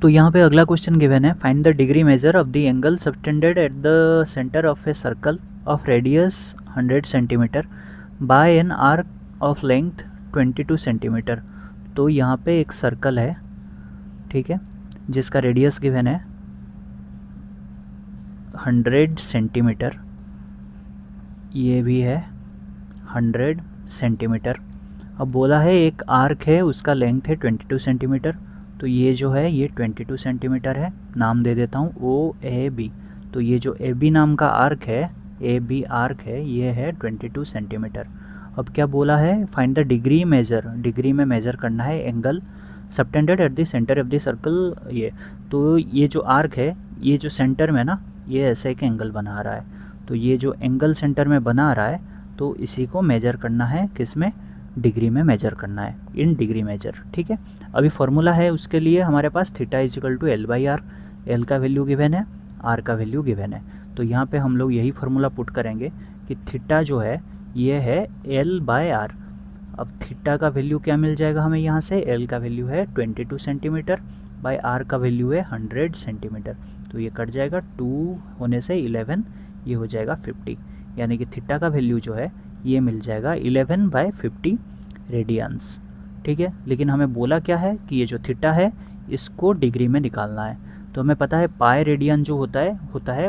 तो यहाँ पे अगला क्वेश्चन गिवन है, find the degree measure of the angle subtended at the centre of A circle of radius 100 centimetre bye an arc of length 22 centimetre. तो यहाँ पे एक सर्कल है, ठीक है, जिसका रेडियस गिवन है 100 सेंटीमीटर, ये भी है 100 सेंटीमीटर। अब बोला है एक आर्क है, उसका लेंथ है 22 सेंटीमीटर। तो ये जो है ये 22 सेंटीमीटर है, नाम दे देता हूँ OAB। तो ये जो AB नाम का आर्क है, AB आर्क है, ये है 22 सेंटीमीटर। अब क्या बोला है, find the degree measure, degree में मेजर करना है angle subtended at the centre of the circle. ये तो ये जो आर्क है, ये जो सेंटर में ना, ये ऐसे एक एंगल बना रहा है। तो ये जो एंगल सेंटर में बना रहा है, तो इसी को मेजर करना है, किस में, डिग्री में मेजर करना है, इन डिग्री मेजर, ठीक है। अभी फॉर्मूला है उसके लिए हमारे पास theta is equal to L/R। L का वैल्यू गिवन है, R का वैल्यू गिवन है। तो यहाँ पे हम लोग यही फार्मूला पुट करेंगे कि थीटा जो है ये है L/R। अब थीटा का वैल्यू क्या मिल जाएगा हमें यहाँ से, L का वैल्यू है 22 सेंटीमीटर बाय R का वैल्यू है 100 सेंटीमीटर। तो ये कट जाएगा, 2 होने से 11, ये हो जाएगा 50, यानी कि थीटा का वैल्यू जो है ये मिल जाएगा 11/50 रेडियंस, ठीक है। लेकिन हमें बोला क्या है कि ये जो थीटा है इसको डिग्री में निकालना है। तो हमें पता है पाई रेडियन जो होता है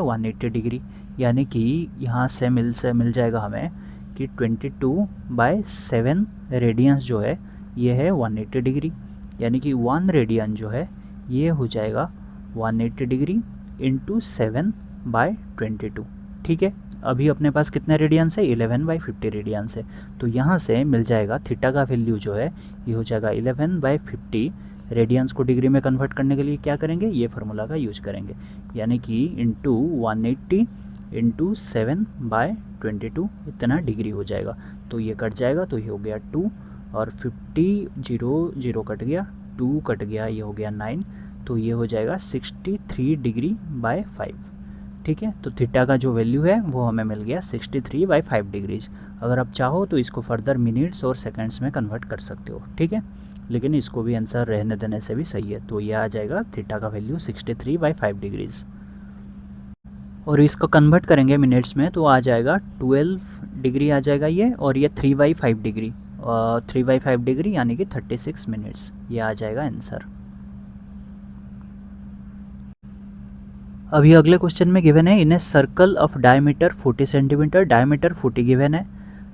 180 डिग्री, यानी कि यहाँ से मिल जाएगा हमें कि 22/7 रेडियंस जो है ये है 180 डिग्री, यानी कि 1 रेडियन जो है ये हो जाएगा 180 डिग्री इंटू 7/22, ठीक है। अभी अपने पास कितने रेडियंस है, 11/50 रेडियंस है। तो यहाँ से मिल जाएगा थीटा का वैल्यू जो है ये हो जाएगा 11/50। रेडियंस को डिग्री में कन्वर्ट करने के लिए क्या करेंगे, ये फार्मूला का यूज करेंगे, यानी कि इंटू 180 इंटू 7/22 इतना डिग्री हो जाएगा। तो ये कट जाएगा, तो ये हो गया 2 और 50 0 कट गया, 2 कट गया, ये हो गया 9। तो ये हो जाएगा 63 डिग्री बाय 5, ठीक है। तो थीटा का जो वैल्यू है वो हमें मिल गया 63/5 डिग्रीज। अगर आप चाहो तो इसको फर्दर मिनट्स और सेकंड्स में कन्वर्ट कर सकते हो, ठीक है, लेकिन इसको भी आंसर रहने देने से भी सही है। तो ये आ जाएगा थीटा का वैल्यू 63/5 डिग्रीज, और इसको कन्वर्ट करेंगे मिनट्स में तो आ जाएगा 12 डिग्री आ जाएगा ये, और ये 3/5 डिग्री, 3/5 डिग्री यानी कि 36 मिनट्स, ये आ जाएगा आंसर। अभी अगले क्वेश्चन में गिवन है, in a circle of diameter 40 centimetre, diameter 40 given है।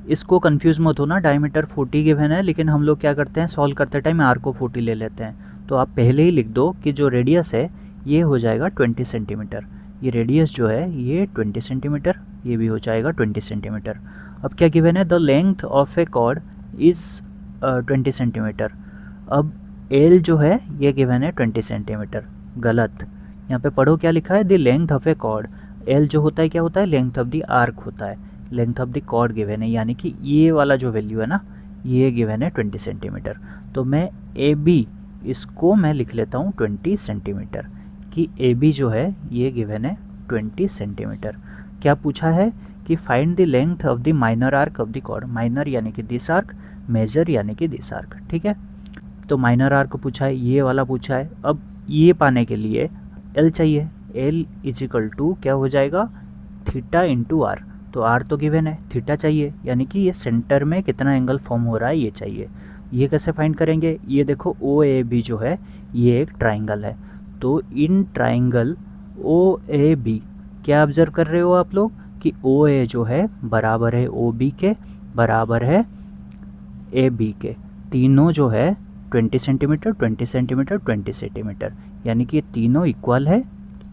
इसको कंफ्यूज मत होना, डायमीटर 40 गिवन है, लेकिन हम लोग क्या करते हैं, सॉल्व करते टाइम आर को 40 ले लेते हैं। तो आप पहले ही लिख दो कि जो रेडियस है ये हो जाएगा 20 सेंटीमीटर, ये रेडियस जो है ये 20 सेंटीमीटर, ये भी हो जाएगा 20 सेंटीमीटर। अब क्या गिवन है, the length of a chord is 20 centimetre. अब एल जो है ये गिवन है 20 सेंटीमीटर, गलत। यहाँ पे पढ़ो क्या लिखा है, the length of a chord. L जो होता है क्या होता है, लेंथ ऑफ द आर्क होता है, length of the chord given है, यानी कि ये वाला जो वैल्यू है ना ये गिवन है 20 सेंटीमीटर। तो मैं ए बी इसको मैं लिख लेता हूँ 20 सेंटीमीटर, कि ए बी जो है ये गिवन है 20 सेंटीमीटर। क्या पूछा है कि find the length of the minor arc of the chord, minor यानी कि दिस आर्क, मेजर यानी कि दिस आर्क, ठीक है। तो माइनर आर्क पूछा है, ये वाला पूछा है। अब ये पाने के लिए एल चाहिए, एल इजिकल टू क्या हो जाएगा, थीटा इंटू आर। तो आर तो गिवन है, थीटा चाहिए, यानी कि ये सेंटर में कितना एंगल फॉर्म हो रहा है ये चाहिए। ये कैसे फाइंड करेंगे, ये देखो ओ ए बी जो है ये एक ट्राइंगल है। तो in triangle O A B क्या ऑब्जर्व कर रहे हो आप लोग कि ओ ए जो है बराबर है ओ बी के, बराबर है ए बी के, तीनों जो है 20 सेंटीमीटर 20 सेंटीमीटर 20 सेंटीमीटर, यानी कि ये तीनों इक्वल है।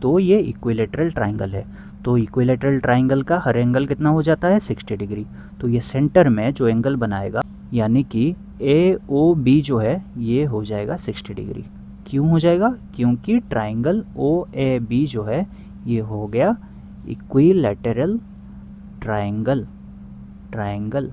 तो ये इक्विलेटरल ट्राइंगल है। तो इक्विलेटरल ट्राइंगल का हर एंगल कितना हो जाता है, 60 डिग्री। तो ये सेंटर में जो एंगल बनाएगा यानी कि ए ओ बी जो है ये हो जाएगा 60 डिग्री। क्यों हो जाएगा, क्योंकि ट्राइंगल ओ ए बी जो है ये हो गया इक्विलेटरल ट्राइंगल, ट्राइंगल।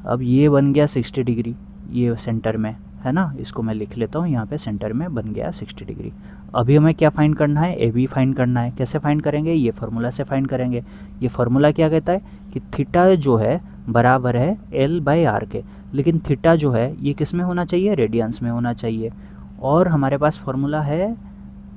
अब ये बन गया 60 डिग्री, ये सेंटर में है ना, इसको मैं लिख लेता हूँ यहाँ पे, सेंटर में बन गया 60 डिग्री। अभी हमें क्या फाइंड करना है, ए बी फाइंड करना है। कैसे फाइंड करेंगे, ये फार्मूला से फाइंड करेंगे। ये फार्मूला क्या कहता है कि थीटा जो है बराबर है एल बाई आर के, लेकिन थीटा जो है ये किस में होना चाहिए, रेडियंस में होना चाहिए। और हमारे पास फार्मूला है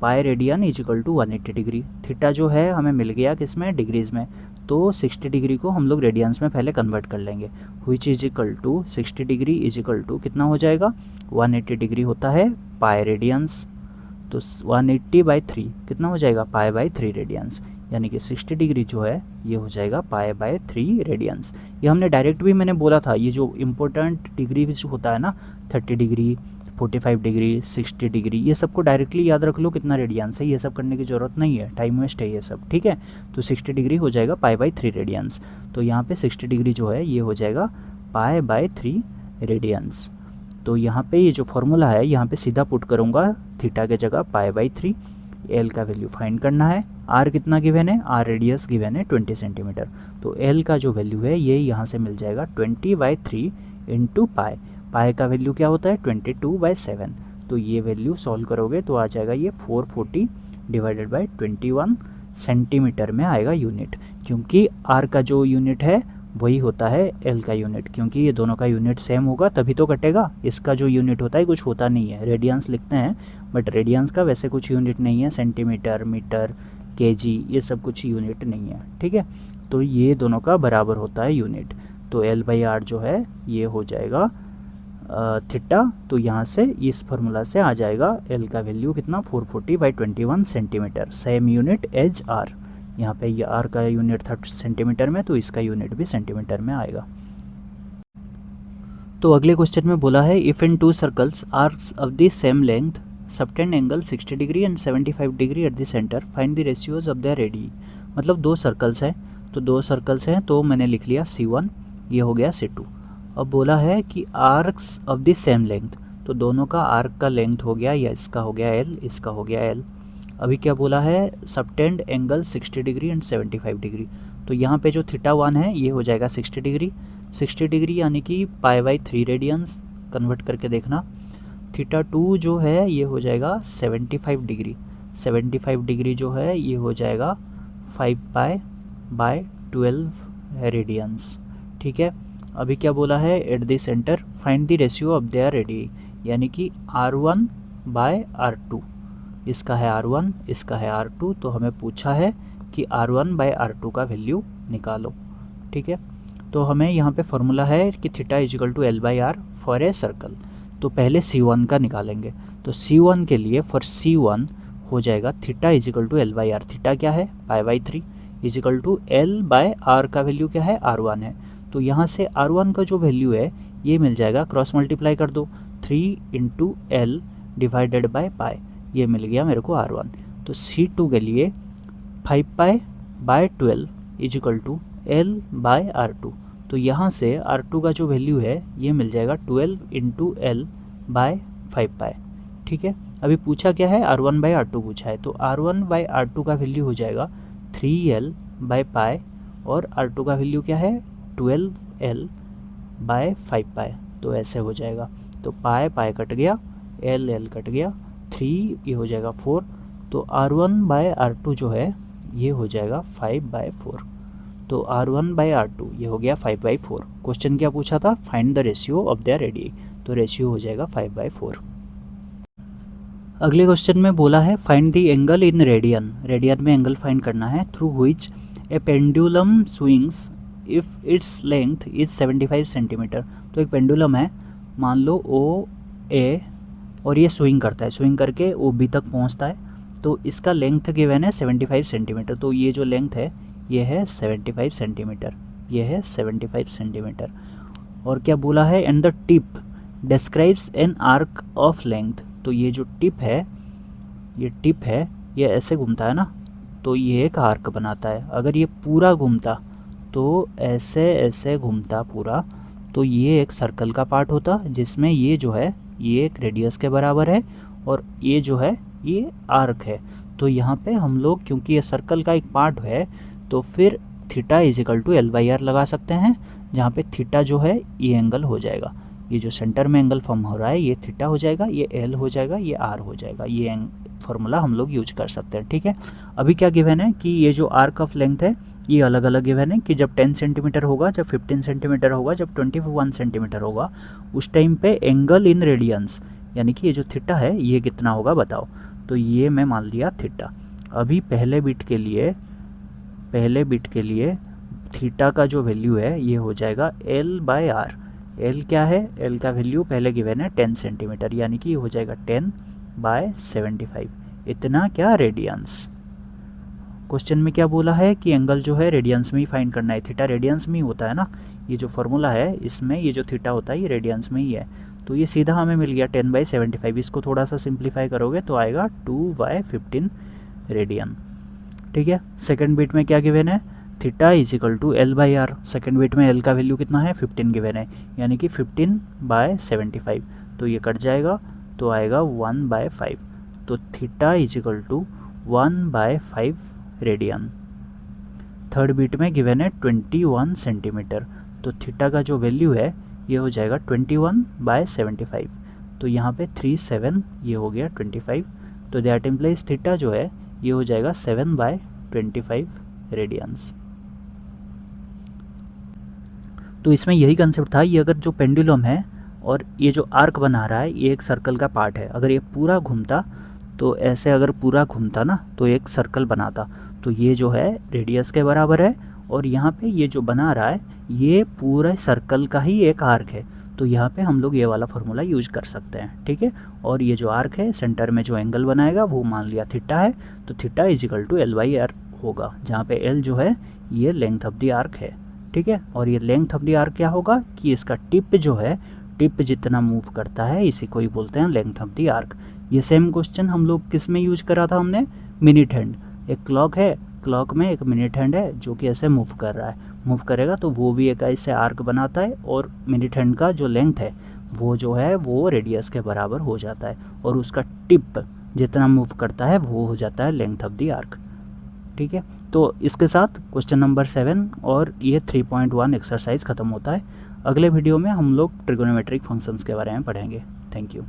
pi radian is equal to 180 degree. Theta जो है हमें मिल गया किस में, डिग्रीज़ में, तो 60 डिग्री को हम लोग रेडियंस में पहले कन्वर्ट कर लेंगे। Which is equal to 60 degree is equal to कितना हो जाएगा, 180 डिग्री होता है पाई रेडियंस, तो 180/3 कितना हो जाएगा, पाई/3 रेडियंस, यानी कि 60 डिग्री जो है ये हो जाएगा पाई/3 रेडियंस। ये हमने डायरेक्ट भी मैंने बोला था, ये जो इम्पोर्टेंट डिग्री जो होता है ना, 30 डिग्री, 45 डिग्री, 60 डिग्री, ये सबको डायरेक्टली याद रख लो कितना रेडियंस है, ये सब करने की ज़रूरत नहीं है, टाइम वेस्ट है ये सब, ठीक है। तो 60 डिग्री हो जाएगा पाई/3 रेडियंस, तो यहाँ पे 60 डिग्री जो है ये हो जाएगा पाई/3 रेडियंस। तो यहाँ पे ये जो फॉर्मूला है यहाँ पे सीधा पुट करूँगा, थीटा के जगह पाई/3, एल का वैल्यू फाइंड करना है, आर कितना गिवन है, आर रेडियस गिवन है 20 सेंटीमीटर, तो एल का जो वैल्यू है ये यहाँ से मिल जाएगा 20/3 इंटू पाई, पाई का वैल्यू क्या होता है 22/7, तो ये वैल्यू सॉल्व करोगे तो आ जाएगा ये 440 डिवाइडेड बाई 21 सेंटीमीटर में आएगा यूनिट, क्योंकि आर का जो यूनिट है वही होता है एल का यूनिट, क्योंकि ये दोनों का यूनिट सेम होगा तभी तो कटेगा। इसका जो यूनिट होता है कुछ होता नहीं है, रेडियंस लिखते हैं बट रेडियंस का वैसे कुछ यूनिट नहीं है, सेंटीमीटर, मीटर, केजी, ये सब कुछ यूनिट नहीं है, ठीक है। तो ये दोनों का बराबर होता है यूनिट, तो L/R जो है ये हो जाएगा थीटा, तो यहाँ से इस फार्मूला से आ जाएगा एल का वैल्यू कितना 440/21 centimetre, same unit as R. यहाँ पे ये आर का यूनिट था सेंटीमीटर में, तो इसका यूनिट भी सेंटीमीटर में आएगा। तो अगले क्वेश्चन में बोला है if in 2 circles arcs of the same length subtend angle 60 degree and 75 degree at the centre, find the ratios of their ready. मतलब 2 सर्कल्स हैं, तो 2 सर्कल्स हैं तो मैंने लिख लिया C1, ये हो गया C2। अब बोला है कि arcs of the same length, तो दोनों का आर्क का लेंथ हो गया, या इसका हो गया L, इसका हो गया L। अभी क्या बोला है, subtend angle 60 degree and 75 degree, तो यहाँ पे जो θ1 है ये हो जाएगा 60 डिग्री, 60 डिग्री यानी कि पाई/3 रेडियंस, कन्वर्ट करके देखना। θ2 जो है ये हो जाएगा 75 डिग्री, 75 डिग्री जो है ये हो जाएगा 5π/12 रेडियंस, ठीक है। अभी क्या बोला है, eight the centre find the ratio of their ready, यानी कि R1/R2, इसका है R1, इसका है R2, तो हमें पूछा है कि R1/R2 का वैल्यू निकालो, ठीक है। तो हमें यहाँ पे फॉर्मूला है कि θ = L/R फॉर ए सर्कल, तो पहले C1 का निकालेंगे, तो C1 के लिए फॉर C1 हो जाएगा θ = L/R, थीटा क्या है पाई/3 = L/R का वैल्यू क्या है R1 है, तो यहाँ से R1 का जो वैल्यू है ये मिल जाएगा, क्रॉस मल्टीप्लाई कर दो, 3 × L डिवाइडेड बाय पाई, ये मिल गया मेरे को R1। तो C2 के लिए 5π/12 = L/R2, तो यहाँ से R2 का जो वैल्यू है ये मिल जाएगा 12 × L/5π, ठीक है। अभी पूछा क्या है, R1/R2 पूछा है, तो R1/R2 का वैल्यू हो जाएगा 3L/π, और R2 का वैल्यू क्या है 12L/5π, तो ऐसे हो जाएगा। तो पाई कट गया, L कट गया, 3 ये हो जाएगा 4, तो R1/R2 जो है ये हो जाएगा 5/4, तो R1/R2 ये हो गया 5/4। क्वेश्चन क्या पूछा था, find the ratio of their ready, तो रेशियो हो जाएगा 5/4। अगले क्वेश्चन में बोला है find the angle in radian, radian में एंगल फाइंड करना है, through which A pendulum swings if its length is 75 centimetre. तो एक पेंडुलम है, मान लो OA, और ये स्विंग करता है, स्विंग करके OB तक पहुंचता है, तो इसका लेंथ गिवन है 75 सेंटीमीटर, तो ये जो लेंथ है ये है 75 सेंटीमीटर, ये है 75 सेंटीमीटर। और क्या बोला है, and the tip describes an arc of length, तो ये जो टिप है, ये टिप है, ये ऐसे घूमता है ना, तो ये एक आर्क बनाता है। अगर ये पूरा घूमता तो ऐसे ऐसे घूमता पूरा, तो ये एक सर्कल का पार्ट होता, जिसमें ये जो है ये एक रेडियस के बराबर है, और ये जो है ये आर्क है। तो यहाँ पे हम लोग, क्योंकि ये सर्कल का एक पार्ट है, तो फिर θ = L/R लगा सकते हैं, जहाँ पे थीटा जो है ये एंगल हो जाएगा, ये जो सेंटर में एंगल फॉर्म हो रहा है ये थीटा हो जाएगा, ये L हो जाएगा, ये R हो जाएगा, ये फार्मूला हम लोग यूज कर सकते हैं, ठीक है। अभी क्या गिवन है कि ये जो आर्क ऑफ लेंथ है ये अलग अलग गिवन है, कि जब 10 सेंटीमीटर होगा, जब 15 सेंटीमीटर होगा, जब 21 सेंटीमीटर होगा, उस टाइम पे एंगल इन रेडियंस, यानी कि ये जो थीटा है ये कितना होगा बताओ। तो ये मैं मान लिया थीटा। अभी पहले बिट के लिए थीटा का जो वैल्यू है ये हो जाएगा L/R। L क्या है, L का वैल्यू पहले गिवन है 10 सेंटीमीटर, यानी कि ये हो जाएगा 10/75। इतना क्या, रेडियंस। क्वेश्चन में क्या बोला है कि एंगल जो है रेडियंस में ही फाइंड करना है। थीटा रेडियंस में ही होता है ना, ये जो फॉर्मूला है इसमें ये जो थीटा होता है ये रेडियंस में ही है। तो ये सीधा हमें मिल गया 10/75। इसको थोड़ा सा सिंप्लीफाई करोगे तो आएगा 2/15 रेडियन। ठीक है। सेकंड बिट में क्या गिवन है, theta is equal to L/R। Second bit में L का वैल्यू कितना है, 15 गिवन है, यानी कि 15/75। तो ये कट जाएगा तो आएगा 1/5। तो theta is equal to 1/5 radian. Third bit में गिवन है 21 सेंटीमीटर। तो थीटा का जो वैल्यू है ये हो जाएगा 21/75। तो यहाँ पे 37, ये हो गया 25। तो दैट इम्प्लाइज थीटा जो है ये हो जाएगा 7/25 रेडियंस। तो इसमें यही कंसेप्ट था, ये अगर जो पेंडुलम है और ये जो आर्क बना रहा है ये एक सर्कल का पार्ट है। अगर ये पूरा घूमता तो ऐसे, अगर पूरा घूमता ना तो एक सर्कल बनाता। तो ये जो है रेडियस के बराबर है, और यहाँ पे ये जो बना रहा है ये पूरा सर्कल का ही एक आर्क है। तो यहाँ पे हम लोग ये वाला फार्मूला यूज कर सकते हैं। ठीक है। और ये जो आर्क है सेंटर में जो एंगल बनाएगा वो मान लिया थीटा है, तो theta is equal to L/R होगा, जहाँ पे L जो है ये लेंथ ऑफ द आर्क है। ठीक है। और ये लेंथ ऑफ द आर्क क्या होगा कि इसका टिप जो है, टिप जितना मूव करता है इसी को ही बोलते हैं लेंथ ऑफ द आर्क। ये सेम क्वेश्चन हम लोग किस में यूज करा था हमने, मिनट हैंड। एक क्लॉक है, क्लॉक में एक मिनट हैंड है जो कि ऐसे मूव कर रहा है, मूव करेगा तो वो भी एक ऐसे आर्क बनाता है, और मिनट हैंड का जो लेंथ है वो जो है वो रेडियस के बराबर हो जाता है, और उसका टिप जितना मूव करता है वो हो जाता है लेंथ ऑफ द आर्क। ठीक है। तो इसके साथ क्वेश्चन नंबर 7 और ये 3.1 एक्सरसाइज ख़त्म होता है। अगले वीडियो में हम लोग ट्रिगोनोमेट्रिक फंक्शंस के बारे में पढ़ेंगे। Thank you.